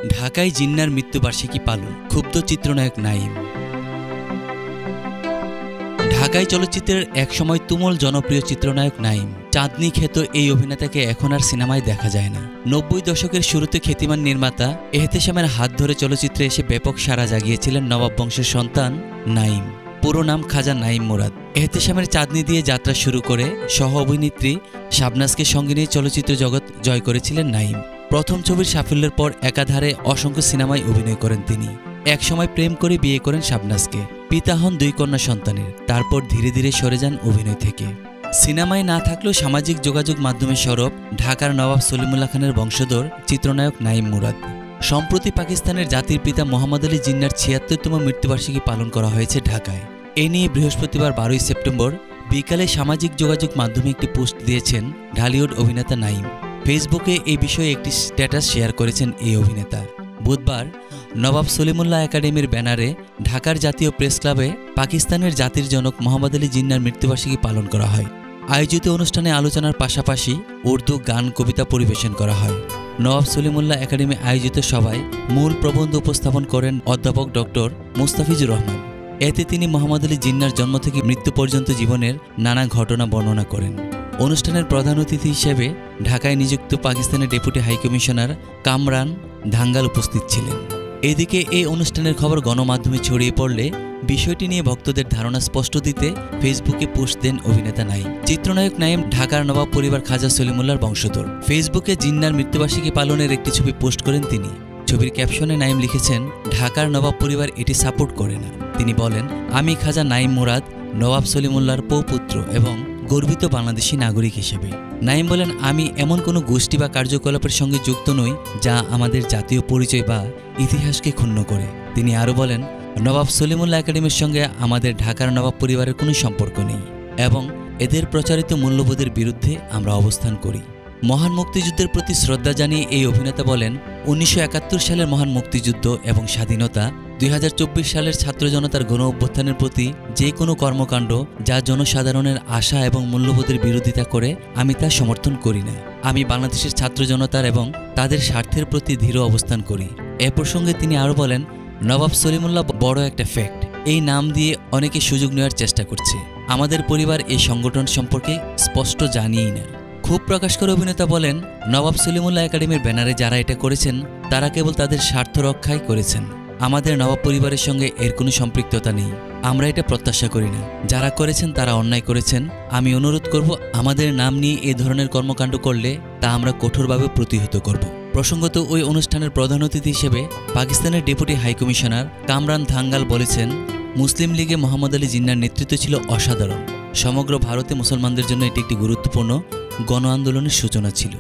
ঢাকায় জিন্নার মৃত্যুবার্ষিকী পালন, ক্ষুব্ধ চিত্রনায়ক নাঈম। ঢাকাই চলচ্চিত্রের একসময় তুমুল জনপ্রিয় চিত্রনায়ক নাঈম। চাঁদনি খ্যাত এই অভিনেতাকে এখন আর সিনেমায় দেখা যায় না। ৯০ দশকের শুরুতে খ্যাতিমান নির্মাতা এহতেশামের হাত ধরে চলচ্চিত্রে এসে ব্যাপক সাড়া জাগিয়েছিলেন নবাব বংশের সন্তান নাঈম। পুরো নাম খাজা নাঈম মুরাদ। এহতেশামের চাঁদনি দিয়ে যাত্রা শুরু করে সহ অভিনেত্রী শাবনাজকে সঙ্গে নিয়ে চলচ্চিত্র জগৎ জয় করেছিলেন নাঈম। প্রথম ছবির সাফল্যের পর একাধারে অসংখ্য সিনেমায় অভিনয় করেন তিনি। একসময় প্রেম করে বিয়ে করেন শাবনাজকে। পিতা হন 2 কন্যা সন্তানের। তারপর ধীরে ধীরে সরে যান অভিনয় থেকে। সিনেমায় না থাকলেও সামাজিক যোগাযোগ মাধ্যমে সরব ঢাকার নবাব সলিমুল্লাহ খানের বংশধর চিত্রনায়ক নাঈম মুরাদ। সম্প্রতি পাকিস্তানের জাতির পিতা মোহাম্মদ আলী জিন্নার ৭৬তম মৃত্যুবার্ষিকী পালন করা হয়েছে ঢাকায়। এ নিয়ে বৃহস্পতিবার 12 সেপ্টেম্বর বিকালে সামাজিক যোগাযোগ মাধ্যমে একটি পোস্ট দিয়েছেন ঢালিউড অভিনেতা নাঈম। ফেসবুকে এই বিষয়ে একটি স্ট্যাটাস শেয়ার করেছেন এই অভিনেতা। বুধবার নবাব সলিমুল্লাহ একাডেমির ব্যানারে ঢাকার জাতীয় প্রেস ক্লাবে পাকিস্তানের জাতির জনক মোহাম্মদ আলী জিন্নার মৃত্যুবার্ষিকী পালন করা হয়। আয়োজিত অনুষ্ঠানে আলোচনার পাশাপাশি উর্দু গান কবিতা পরিবেশন করা হয়। নবাব সলিমুল্লাহ একাডেমি আয়োজিত সভায় মূল প্রবন্ধ উপস্থাপন করেন অধ্যাপক ডক্টর মুস্তাফিজুর রহমান। এতে তিনি মোহাম্মদ আলী জিন্নার জন্ম থেকে মৃত্যু পর্যন্ত জীবনের নানা ঘটনা বর্ণনা করেন। অনুষ্ঠানের প্রধান অতিথি হিসেবে ঢাকায় নিযুক্ত পাকিস্তানের ডেপুটি হাইকমিশনার কামরান ধাঙ্গাল উপস্থিত ছিলেন। এদিকে এই অনুষ্ঠানের খবর গণমাধ্যমে ছড়িয়ে পড়লে বিষয়টি নিয়ে ভক্তদের ধারণা স্পষ্ট দিতে ফেসবুকে পোস্ট দেন অভিনেতা নাঈম। চিত্রনায়ক নাঈম ঢাকার নবাব পরিবার খাজা সলিমুল্লাহর বংশধর। ফেসবুকে জিন্নার মৃত্যুবার্ষিকী পালনের একটি ছবি পোস্ট করেন তিনি। ছবির ক্যাপশনে নাঈম লিখেছেন, ঢাকার নবাব পরিবার এটি সাপোর্ট করে না। তিনি বলেন, আমি খাজা নাঈম মুরাদ নবাব সলিমুল্লাহর পৌপুত্র এবং গর্বিত বাংলাদেশি নাগরিক হিসেবে। নাঈম বলেন, আমি এমন কোনো গোষ্ঠী বা কার্যকলাপের সঙ্গে যুক্ত নই যা আমাদের জাতীয় পরিচয় বা ইতিহাসকে ক্ষুণ্ণ করে। তিনি আরও বলেন, নবাব সলিমুল্লাহ একাডেমির সঙ্গে আমাদের ঢাকার নবাব পরিবারের কোনো সম্পর্ক নেই এবং এদের প্রচারিত মূল্যবোধের বিরুদ্ধে আমরা অবস্থান করি। মহান মুক্তিযুদ্ধের প্রতি শ্রদ্ধা জানিয়ে এই অভিনেতা বলেন, ১৯৭১ সালের মহান মুক্তিযুদ্ধ এবং স্বাধীনতা, ২০২৪ সালের ছাত্র জনতার গণ অভ্যুত্থানের প্রতি যে কোনো কর্মকাণ্ড যা জনসাধারণের আশা এবং মূল্যবোধের বিরোধিতা করে আমি তা সমর্থন করি না। আমি বাংলাদেশের ছাত্র জনতার এবং তাদের স্বার্থের প্রতি দৃঢ় অবস্থান করি। এ প্রসঙ্গে তিনি আরও বলেন, নবাব সলিমুল্লাহ বড় একটা ফ্যাক্ট। এই নাম দিয়ে অনেকে সুযোগ নেওয়ার চেষ্টা করছে। আমাদের পরিবার এই সংগঠন সম্পর্কে স্পষ্ট জানিয়েই না। ক্ষোভ প্রকাশ করে অভিনেতা বলেন, নবাব সলিমুল্লাহ একাডেমির ব্যানারে যারা এটা করেছেন তারা কেবল তাদের স্বার্থ রক্ষাই করেছেন। আমাদের নবাব পরিবারের সঙ্গে এর কোনো সম্পৃক্ততা নেই। আমরা এটা প্রত্যাশা করি না। যারা করেছেন তারা অন্যায় করেছেন। আমি অনুরোধ করব, আমাদের নাম নিয়ে এ ধরনের কর্মকাণ্ড করলে তা আমরা কঠোরভাবে প্রতিহত করব। প্রসঙ্গত ওই অনুষ্ঠানের প্রধান অতিথি হিসেবে পাকিস্তানের ডেপুটি হাইকমিশনার কামরান ধাঙ্গাল বলেছেন, মুসলিম লীগে মোহাম্মদ আলী জিন্নার নেতৃত্ব ছিল অসাধারণ। সমগ্র ভারতে মুসলমানদের জন্য এটি একটি গুরুত্বপূর্ণ গণ আন্দোলনের সূচনা ছিল।